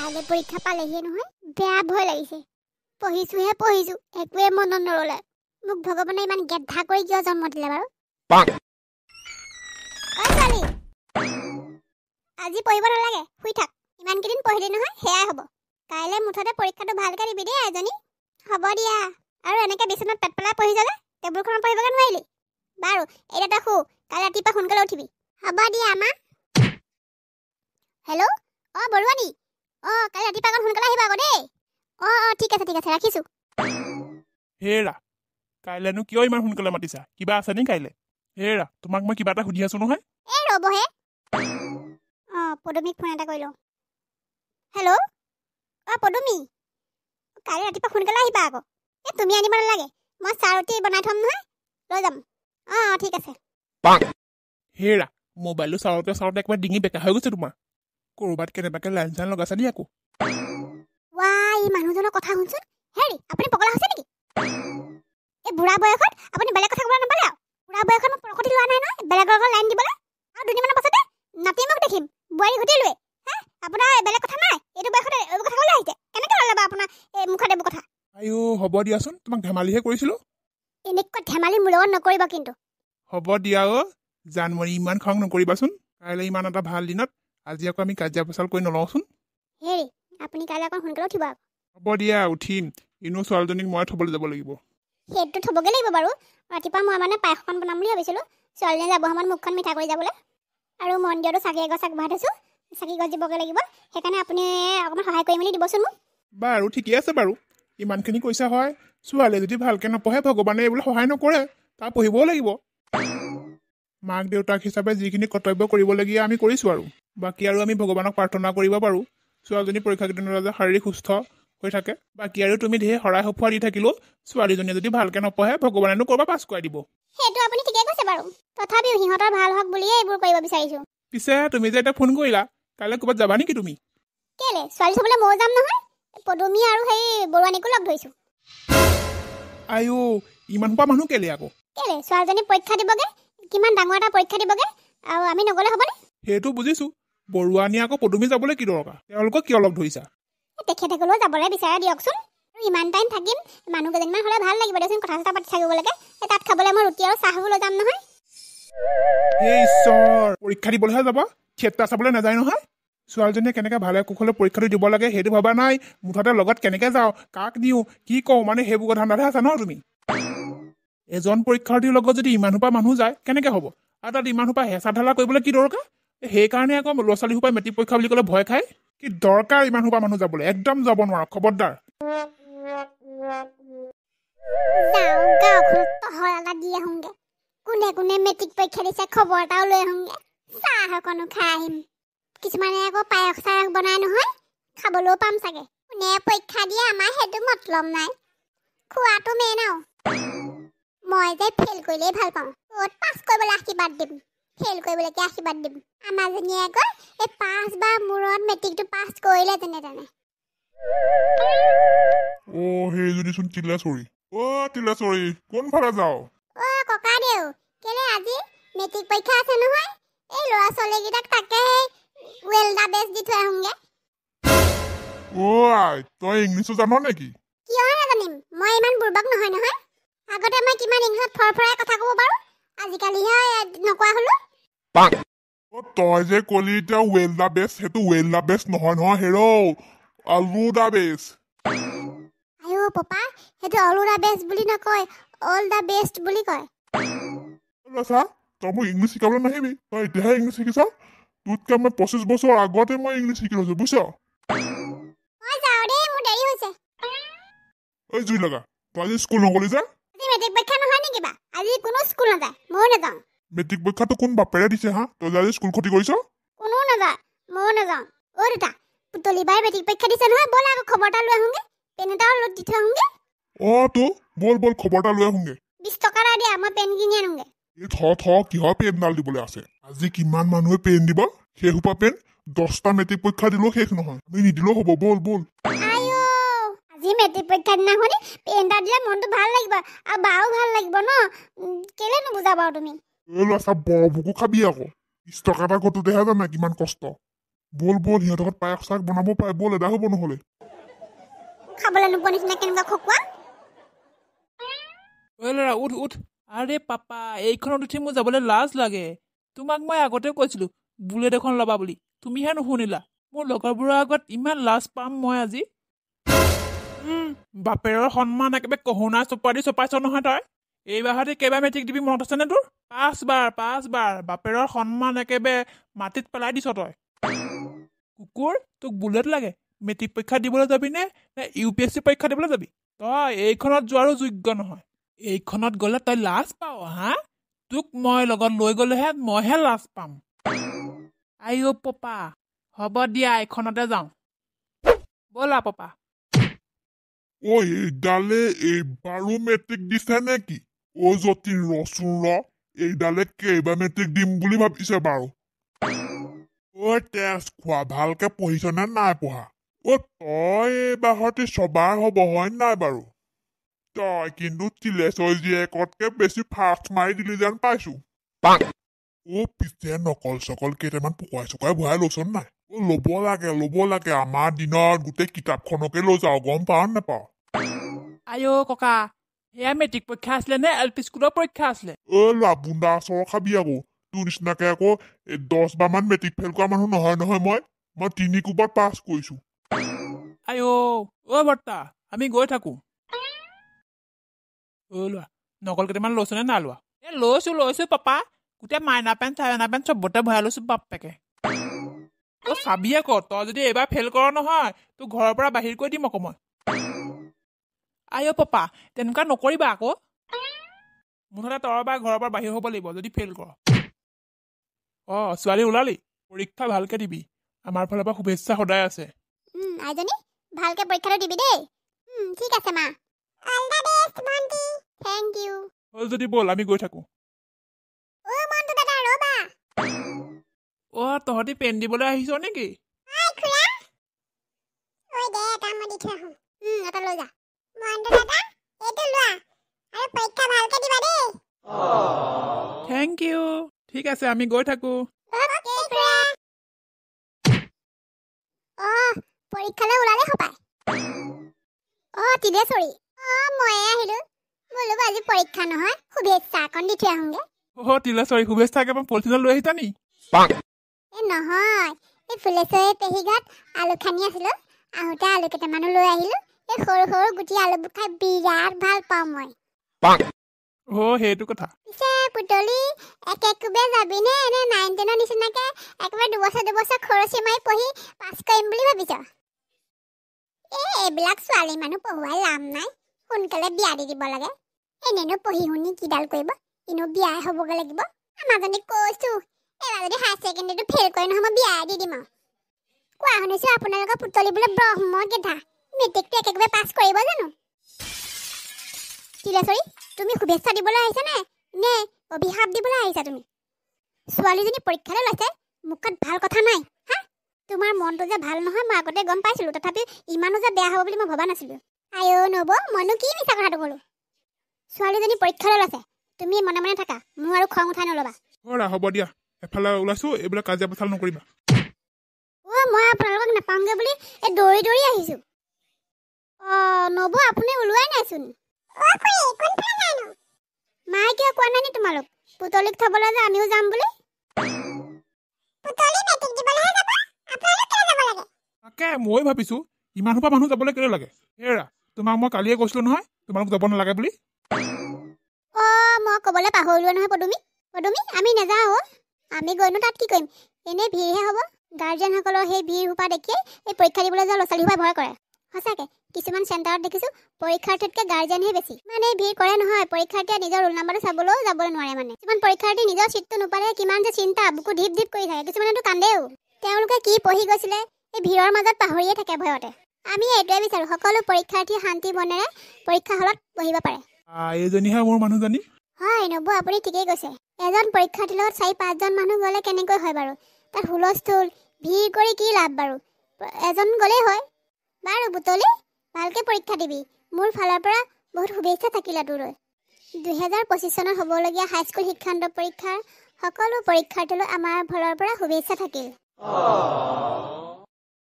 কাইলৈ পৰীক্ষা পালেহি নহয়, বেয়া ভয় লাগিছে। পঢ়িছো একোৱে মনত নৰলে। মোক ভগৱানে ইমান গেদ্ধা কৰি কিয় জন্ম দিলে বাৰু? ছোৱালী, আজি পঢ়িব নালাগে, শুই থাক। ইমান কেইদিন পঢ়িলি নহয়, সেয়াই হ'ব। কাইলৈ মুঠতে পৰীক্ষাটো ভালকৈ দিবি দেই এজনী। হ'ব দিয়া। আৰু এনেকৈ বিচনাত পেট পেলাই পঢ়ি যালে টেবুলখনত পঢ়িবগৈ নোৱাৰিলি। বাৰু এতিয়া তই শু, কাইলৈ ৰাতিপুৱা সোনকালে উঠিবি। হ'ব দিয়া মা। হেল্ল', বৰুৱানী। কাইলৈ ৰাতিপুৱা অকণ সোনকালে আহিবা আকৌ দেই। ঠিক আছে ৰাখিছোঁ। হেৰা, কাইলৈনো কিয় ইমান সোনকালে মাতিছা? কিবা আছে নি কাইলৈ? হেৰা, তোমাক মই কিবা এটা সুধি আছো নহয়। এই ৰ'বহে। পদুমীক ফোন এটা কৰি লওঁ। হেল্ল', পদুমী, কাইলৈ ৰাতিপুৱা সোনকালে আহিবা আকৌ। তুমি আনিব নালাগে, মই চাহ ৰুটি বনাই থ'ম নহয়, লৈ যাম। ঠিক আছে। হেৰা, মোবাইলটো চাওঁতে একেবাৰে ডিঙি বেকা হৈ গৈছে তোমাৰ। ক'ৰবাত কেনেবাকে লাইন চাইন লগাইছা নি আকৌ? এই মানুহজনৰ কথা শুনচোন। হেৰি, আপুনি পগলা হৈছে নেকি? এই বুঢ়া বয়সত আপুনি বেলেগ কথা ক'বলৈ নাপালে আৰু। বুঢ়া বয়সত মই প্ৰসতি লোৱা নাই নহয় বেলেগৰ লগত লাইন দিবলৈ। আৰু দুদিনমানৰ পাছতে নাতি মোক দেখিম বোৱাৰী ঘটিলোৱে। আপোনাৰ বেলেগ কথা নাই? এইটো বয়সতে এইবোৰ কথা ক'বলৈ আহিছে? কেনেকৈ ল'লে বাৰু আপোনাৰ এই মুখত এইবোৰ কথা? হ'ব দিয়াচোন, তোমাক ধেমালিহে কৰিছিলোঁ। এনেকুৱা ধেমালি মোৰ লগত নকৰিব কিন্তু। হ'ব দিয়া জানমণি, ইমান খং নকৰিবাচোন। কাইলৈ ইমান এটা ভাল দিনত আজি আকৌ আমি কাজিয়া পেচাল কৰি নলওঁচোন। হেৰি, আপুনি কাইলৈ অকণ সোনকালে উঠিব আকৌ। হ'ব দিয়া, উঠিম। এনেও ছোৱালীজনীক মই থ'বলৈ যাব লাগিব। সেইটো থ'বগৈ লাগিব বাৰু। ৰাতিপুৱা মই মানে পায়সখন বনাম বুলি ভাবিছিলোঁ। ছোৱালীজনী যাব সময়ত মুখখন মিঠা কৰি যাবলৈ। আৰু মন্দিৰতো চাকি এগছ আগবঢ়াই থৈছোঁ, চাকি গছ দিবগৈ লাগিব। সেইকাৰণে আপুনি অকণমান সহায় কৰি মেলি দিবচোন মোক। বাৰু ঠিকেই আছে বাৰু, ইমানখিনি কৈছা হয়। ছোৱালীয়ে যদি ভালকৈ নপঢ়ে ভগৱানে এইবোৰ সহায় নকৰে, তাৰ পঢ়িবও লাগিব। মাক দেউতাক হিচাপে যিখিনি কৰ্তব্য কৰিবলগীয়া আমি কৰিছোঁ আৰু বাকী আৰু আমি ভগৱানক প্ৰাৰ্থনা কৰিব পাৰোঁ ছোৱালীজনী পৰীক্ষা কেইদিনৰ যে শাৰীৰিক সুস্থ হৈ থাকে। বাকী আৰু তুমি ধেৰ শৰাই সঁফুৰা দি থাকিলেও ছোৱালীজনীয়ে যদি ভালকৈ নপঢ়ে ভগৱানেনো ক'ৰবাত পাছ কৰাই দিব। সেইটো আপুনি ঠিকেই কৈছে বাৰু। তথাপিও সিহঁতৰ ভাল হওক বুলিয়ে এইবোৰ কৰিব বিচাৰিছোঁ। পিছে তুমি যে এতিয়া ফোন কৰিলা, কাইলৈ ক'ৰবাত যাবা নেকি তুমি? কেলে, ছোৱালী চাবলৈ ময়ো যাম নহয়। পদুমী আৰু সেই বৰুৱানীকো লগ ধৰিছোঁ। ইমান সোপা মানুহ কেলে আকৌ? কেলে, ছোৱালীজনী পৰীক্ষা দিবগে, কিমান ডাঙৰ এটা পৰীক্ষা দিবগে, আৰু আমি নগ'লে হ'বনে? সেইটো বুজিছোঁ। বৰুৱানী আকৌ পদুমী যাবলৈ কি দৰকাৰ? তেওঁলোকক কিয় লগ ধৰিছা? তেখেতসকলেও যাবলৈ বিচাৰে দিয়কচোন। আৰু ইমান টাইম থাকিম, মানুহ কেইজনমান হ'লে ভাল লাগিব দেচোন, কথা চথা পাতি থাকিবলৈকে। তাত খাবলৈ মই ৰুটি আৰু চাহো লৈ যাম নহয়। ঈশ্বৰ, পৰীক্ষা দিবলৈহে যাব, থিয়েটাৰ চাবলৈ নাযায় নহয়। ছোৱালীজনীয়ে কেনেকৈ ভালে কুশলে পৰীক্ষাটো দিব লাগে সেইটো ভবা নাই। মুঠতে লগত কেনেকৈ যাওঁ, কাক দিওঁ, কি কওঁ, মানে সেইবোৰ ধান্দাতহে আছা ন তুমি? এজন পৰীক্ষাৰ্থীৰ লগত যদি ইমান সোপা মানুহ যায় কেনেকৈ হ'ব? আৰু তাত ইমান সোপা হেঁচা ঠেলা কৰিবলৈ কি দৰকাৰ? সেইকাৰণে আকৌ ল'ৰা ছোৱালী সোপাই মেট্ৰিক পৰীক্ষা বুলি ক'লে ভয় খায়। কি দৰকাৰ ইমান সোপা মানুহ যাবলৈ? একদম যাব নোৱাৰা, খবৰদাৰ। কোনে কোনে মেট্ৰিক পৰীক্ষা দিছে খবৰ এটাও লৈ আহোঁগে, চাহ অকণো খাই আহিম। কিছুমানে আকৌ পায়স চায়স বনাই নহয়, খাবলৈও পাম চাগে। কোনে পৰীক্ষা দিয়ে আমাৰ সেইটো মতলব নাই, খোৱাটো মেইন আৰু। মই যে ফেইল কৰিলেই ভাল পাওঁ, ক'ত পাছ কৰিবলৈ আশীৰ্বাদ দিম, ফেইল কৰিবলৈকে আশীৰ্বাদ দিম। আমাৰজনীয়ে আকৌ এই 5 বাৰ মূৰত মেট্ৰিকটো পাছ কৰিলে যেনে তেনে। সেইজনীচোন তিলেশ্বৰী। তিলেশ্বৰী, কোনফালে যাওঁ? ককা দেউ, কেলে আজি মেট্ৰিক পৰীক্ষা আছে নহয়, এই ল'ৰা ছোৱালীকেইটাক তাকে ৱেল দা বেষ্ট দি থৈ আহোঁগে। আই, তই ইংলিছো জান নেকি? কিয় নাজানিম, মই ইমান বুৰ্বক নহয় নহয়। আগতে মই কিমান ইংলিছত ফৰফৰাই কথা ক'ব পাৰোঁ, আজিকালিহে নকোৱা হ'লো। তই যে ক'লি এতিয়া ৱেল দা বেষ্ট, সেইটো ৱেল দা বেষ্ট নহয় নহয়, হেৰ' আলু দা বেষ্ট। পাপা, সেইটো অলু দা বেষ্ট বুলি নকয়, অল দা বেষ্ট বুলি কয়। তই মোক ইংলিছ শিকাবলৈ নাহিবি, তই এতিয়াহে ইংলিছ শিকিছ। তোতকৈ মই 25 বছৰ আগতে মই ইংলিছ শিকি লৈছোঁ, বুজিছ? মই যাওঁ দেই, মোৰ দেৰি হৈছে। জুই লগা, তই আজি স্কুল নগলি যে? আজি মেট্ৰিক পৰীক্ষা নহয় নেকি বা? আজি কোনো স্কুল নাযায়, ময়ো নাযাওঁ। মেট্ৰিক পৰীক্ষাটো কোন বাপেৰে দিছে হা? তই যে আজি স্কুল ক্ষতি কৰিছ? কোনো নাযায়, ময়ো নাযাওঁ। দেউতা, পুতলি বাই মেট্ৰিক পৰীক্ষা দিছে নহয়, ব'ল আকৌ খবৰ এটা লৈ আহোঁগে, পেন এটাও দি থৈ আহোঁগে। ব'ল খবৰ এটা লৈ আহোঁগে। 20 টকা এটা দিয়া, মই পেন কিনি আনোগে। কিহৰ পেনডাল দিবলৈ আছে? আজি কিমান মানুহে পেন দিব, সেই সোপা পেন 10টা মেট্ৰিক পৰীক্ষা দিলেও শেষ নহয়, আমি নিদিলেও হ'ব। ব'ল। আজি মেট্ৰিক পৰীক্ষা দিনাখনি পেন এটা দিলে মনটো ভাল লাগিব, আৰু বাও ভাল লাগিব ন। কেলে নুবুজা বাৰু তুমি? ল'ৰা বৰ ভোকো খাবি আকৌ, 20 টকা এটা ঘটোতেহে জানা কিমান কষ্ট। বল বল সিহঁতক পায়স চাক বনাব পাৰে বল এদা হ'ব নহ'লে খাবলৈ নোপোৱা নিচিনা কেনেকুৱা খকুৱা ঐ ল'ৰা উঠ উঠ আৰে পাপা এইখনত উঠি মোৰ যাবলৈ লাজ লাগে তোমাক মই আগতে কৈছিলো বুলেট এখন ল'বা বুলি তুমিহে নুশুনিলা মোৰ লগৰবোৰৰ আগত ইমান লাজ পাম মই আজি বাপেৰৰ সন্মান একেবাৰে কহুনা চপা দি চপাইছ নহয় তই এইবাৰতে কেইবাৰ মেট্ৰিক দিবি মনত আছেনে তোৰ 5বাৰ বাপেৰৰ সন্মান একেবাৰে মাটিত পেলাই দিছ তই কুকুৰ তোক বুলেট লাগে মেট্ৰিক পৰীক্ষা দিবলৈ যাবি নে UPSC পৰীক্ষা দিবলৈ যাবি তই এইখনত যোৱাৰো যোগ্য নহয় এইখনত গ'লে তই লাজ পাৱ হা তোক মই লগত লৈ গ'লেহে মইহে লাজ পাম আইঅ' পপা হ'ব দিয়া এইখনতে যাওঁ ব'লা পপা ঐ এইডালে এইবাৰো মেট্ৰিক দিছে নেকি যতীন ৰচোন এইডালে কেইবাৰ মেট্ৰিক দিম বুলি ভাবিছে বাৰু তেজ খোৱা ভালকে পঢ়িছনে নাই পঢ়া তই এইবাৰতে ছবাৰ হ'ব হয় নাই বাৰু তই কিন্তু তিলেশ্বৰী জীয়েকতকে বেছি ফাৰ্ষ্ট মাৰি দিলি যেন পাইছো পিছে নকল চকল কেইটামান পকুৱাই চকুৱাই ভৰাই লৈছ নাই ল'ব লাগে আমাৰ দিনত গোটেই কিতাপখনকে লৈ যাওঁ গম পাৱ নাপাৱ আইঅ' ককা সেয়া মেট্ৰিক পৰীক্ষা আছিলে নে LP স্কুলৰ পৰীক্ষা আছিলে ল'ৰা বুন্দা আচৰ খাবি আকৌ তোৰ নিচিনাকে আকৌ 10 বাৰমান মেট্ৰিক ফেইল কৰা মানুহ নহয় মই 3 কোবত পাছ কৰিছো আইঅ' বৰ্তা আমি গৈ থাকো লোৱা নকল কেইটামান লৈছনে নাই লোৱা লৈছো পাপা গোটেই মাইনা পেণ্ট চাইনা পেণ্ট চবতে ভৰাই লৈছো বাপেকে চাবি আকৌ তই যদি এইবাৰ ফেইল কৰ নহয় তোক ঘৰৰ পৰা বাহিৰ কৰি দিম আকৌ মই আইঅ' পাপা তেনেকুৱা নকৰিবা আকৌ মুঠতে তই বা ঘৰৰ পৰা বাহিৰ হ'ব লাগিব যদি ফেইল কৰ ছোৱালী ওলালি পৰীক্ষা ভালকে দিবি আমাৰ ফালৰ পৰা শুভেচ্ছা সদায় আছে আইজনী ভালকে পৰীক্ষাটো দিবি দেই ঠিক আছে মা অল দা বেষ্ট ভন্টি থ্যাংক ইউ হ'ল যদি বল আমি গৈ থাকো মন্টু দাদা ৰবা তহঁতি পেন দিবলৈ আহিছ নেকি খুৰা দে এটা মই দি থৈ আহোঁ এটা লৈ যা মন্টু দাদা এইটো লোৱা আৰু পৰীক্ষা ভালকে দিবা দেই থেংক ইউ ঠিক আছে আমি গৈ থাকো পৰীক্ষালৈ ওলালে হপায় তিলেশ্বৰী ময়ে আহিলো বোলো আজি পৰীক্ষা নহয় শুভেচ্ছা অকণ দি থৈ আহোঁগে তিলেশ্বৰী শুভেচ্ছা একেবাৰে পলিথিনত লৈ আহিছা নি নহয় এই ফুলেশ্বৰী পেহী ঘৰত আলু খানি আছিলো আহোঁতে আলু কেইটামানো লৈ আহিলো এই সৰু সৰু গুটি আলুবোৰ খাই বিৰাট ভাল পাওঁ মই সেইটো কথা পিছে পুতলি এক কোবে যাবি নে 9-10ৰ নিচিনাকে একেবাৰে দুবছৰ খৰচি মাৰি পঢ়ি পাছ কৰিম বুলি ভাবিছ এইবিলাক ছোৱালী মানুহ পঢ়ুৱাই লাভ নাই সোনকালে বিয়া দি দিব লাগে এনেনো পঢ়ি শুনি কিডাল কৰিব এনেও বিয়াই হ'বগৈ লাগিব আমাজনী কৈছো এবাৰ যদি হায়াৰ ছেকেণ্ডেৰীটো ফেইল কৰি নহয় মই বিয়াই দি দিম কোৱা শুনিছো আপোনালোকৰ পুতলি বোলে ব্ৰহ্ম গেধা মেট্ৰিকটো একেবাৰে পাছ কৰিব জানো তিলেশ্বৰী তুমি শুভেচ্ছা দিবলৈ আহিছা নে অভিশাপ দিবলৈ আহিছা তুমি ছোৱালীজনী পৰীক্ষালৈ লৈছে মুখত ভাল কথা নাই হা তোমাৰ মনটো যে ভাল নহয় মই আগতে গম পাইছিলো তথাপি ইমানো যে বেয়া হ'ব বুলি মই ভবা নাছিলো নব মইনো কি মিছা কথাটো ক'লো ছোৱালীজনী পৰীক্ষালৈ লৈছে তুমি মনে মনে থাকা মোৰ আৰু খং উঠাই নল'বা হ'ব দিয়া এফালে ওলাইছো এইবিলাক কাজিয়া পেচাল নকৰিবা মই আপোনালোকক নাপাওঁগে বুলি দৌৰি দৌৰি আহিছো নব আপুনি ওলোৱাই নাইচোন মায়ে কিয় কোৱা নাই নি তোমালোক পুতলিক থবলৈ যে আমিও যাম বুলি তাকে মই ভাবিছো ইমান সোপা মানুহ যাবলৈ কেলে লাগে হেৰা তোমাক মই কালিয়ে কৈছিলো নহয় তোমালোক যাব নালাগে বুলি মই ক'বলৈ পাহৰিলো নহয় পদুমী আমি নাযাওঁ আমি গৈনো তাত কি কৰিম এনেই ভিৰহে হ'ব গাৰ্জেনসকলৰ সেই ভিৰ সোপা দেখিয়ে এই পৰীক্ষা দিবলৈ যোৱা ল'ৰা ছোৱালী সোপাই ভয় কৰে সঁচাকে কিছুমান চেণ্টাৰত দেখিছো পৰীক্ষাৰ্থীতকৈ গাৰ্জেনহে বেছি মানে ভিৰ কৰে নহয় পৰীক্ষাৰ্থীয়ে নিজৰ ৰোল নাম্বাৰটো চাবলৈও যাবলৈ নোৱাৰে মানে কিছুমান পৰীক্ষাৰ্থী নিজৰ চিটটো নোপালে কিমান যে চিন্তা বুকু ঢিপ ঢিপ কৰি থাকে কিছুমানেতো কান্দেও তেওঁলোকে কি পঢ়ি গৈছিলে এই ভিৰৰ মাজত পাহৰিয়ে থাকে ভয়তে আমি এইটোৱে বিচাৰো সকলো পৰীক্ষাৰ্থীয়ে শান্তি মনেৰে পৰীক্ষা হলত বহিব পাৰে এইজনীহে মোৰ মানুহজনী হয় নব আপুনি ঠিকেই কৈছে এজন পৰীক্ষাৰ্থীৰ লগত 4-5জন মানুহ গ'লে কেনেকৈ হয় বাৰু তাত হুলস্থুল ভিৰ কৰি কি লাভ বাৰু এজন গ'লেই হয় বাৰু বুতলি ভালকে পৰীক্ষা দিবি মোৰ ফালৰ পৰা বহুত শুভেচ্ছা থাকিলে তোলৈ 2025 চনত হ'বলগীয়া হাইস্কুল শিক্ষান্ত পৰীক্ষাৰ সকলো পৰীক্ষাৰ্থীলৈ আমাৰ ফালৰ পৰা শুভেচ্ছা থাকিল Oh.